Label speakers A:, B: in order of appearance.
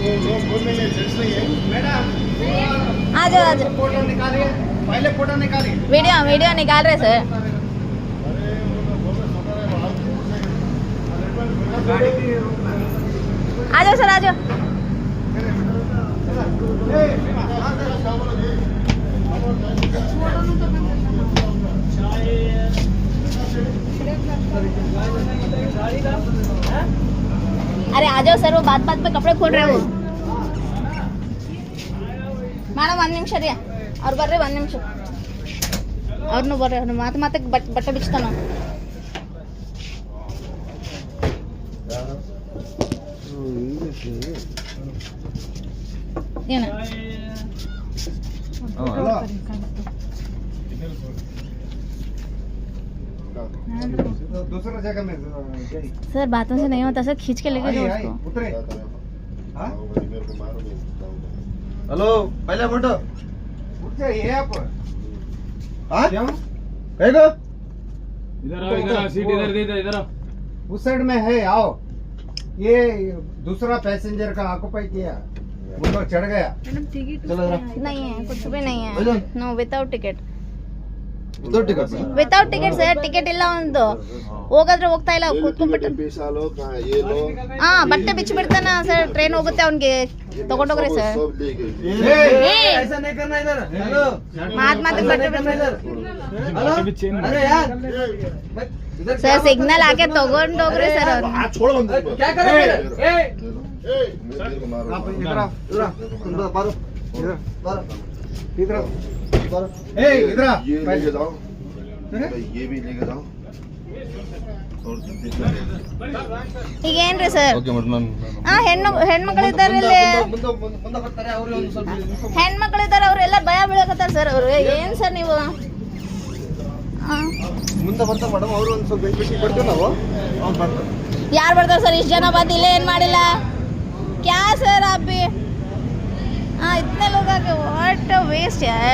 A: आ जाओ आ जाओ।
B: फोटो निकालिए, पहले फोटो निकालिए।
A: वीडियो निकाल रहे सर। आ जाओ सर आ जाओ। अरे आ जाओ सर, वो बात बात पे कपड़े खोल रहे हो ಮೇಡಮ್. ಒಂದು ನಿಮಿಷ ರೀ, ಅವ್ರು ಬರ್ರಿ ಒಂದು ನಿಮಿಷ. ಅವ್ರನ್ನೂ ಬರ್ರಿ, ಅವ್ರು ಮಾತಕ್ಕೆ ಬಟ್ಟೆ ಬಿಚ್ತಾನ. ಏನು
B: दूसरा जगह में
A: सर बातों से नहीं होता सर, खींच के लेके जाओ उसको।
B: उतरे। हेलो, पहला फोटो उठ जाइए आप। हाँ क्यों कहेगा?
C: इधर आओ, इधर आओ, सीट इधर दे दो, इधर आओ।
B: उस साइड में है, आओ। ये दूसरा पैसेंजर का ऑक्यूपाई किया, वो लोग चढ़ गया। चलो जरा।
A: नहीं है, कुछ भी नहीं है। No without ticket.
B: उधर टिकट में
A: ವಿತೌಟ್ ಟಿಕೆಟ್ ಸರ್, ಟಿಕೆಟ್ ಇಲ್ಲ ಒಂದು. ಹೋಗದ್ರೆ ಹೋಗ್ತಾ ಇಲ್ಲ, ಕೂತ್ಕೊಂಡ್ಬಿಟ್ಟು ಹಾ ಬಟ್ಟೆ ಬಿಚ್ಚಿ ಬಿಡ್ತಾನ ಸರ್. ಟ್ರೈನ್ ಹೋಗುತ್ತೆ, ಅವ್ನಿಗೆ ತಗೊಂಡೋಗ್ರಿ ಸರ್.
B: ऐसा नहीं करना इधर। हेलो,
A: ಮಾತಿಗೆ ಬಟ್ಟೆ
B: अरे यार
A: ಸರ್, ಸಿಗ್ನಲ್ ಹಾಕಿ ತಗೊಂಡೋಗ್ರಿ ಸರ್ ಅವ್ರು.
B: क्या कर रहे हो? आप इधर आओ, इधर आओ, बारो इधर बारो इधर आओ, बारो ए इधर आ।
D: ये लेके जाओ, ये भी लेके जाओ।
A: ಈಗ ಏನ್ರಿ ಸರ್?
D: Okay madam.
A: ಹಾ ಹೆಣ್ಮಕ್ಳಿದ್ದಾರೆ ಇಲ್ಲಿ,
B: ಮುಂದೆ ಬರ್ತಾರೆ ಅವರು ಒಂದು ಸ್ವಲ್ಪ
A: ಹೆಣ್ಮಕ್ಳಿದ್ದಾರೆ, ಅವ್ರೆಲ್ಲ ಭಯ ಬೀಳಕತ್ತಾರ ಸರ್. ಅವ್ರು ಏನ್ ಸರ್ ನೀವು?
B: ಮುಂದೆ ಬರ್ತಾರೆ ಮೇಡಮ್, ಅವರು ಒಂದು ಸ್ವಲ್ಪ ಬಿಟ್ಟು ಕೊಡ್ತೀವಿ ನಾವು, ಅವ್ರು ಬರ್ತಾರೆ.
A: ಯಾರು ಬರ್ತಾರೆ ಸರ್? ಇಷ್ಟು ಜನ ಬಂದು ಇಲ್ಲೇ ಏನ್ ಮಾಡಿಲ್ಲ? क्या सर आप भी? हाँ इतने लोग आके व्हाट वेस्ट है।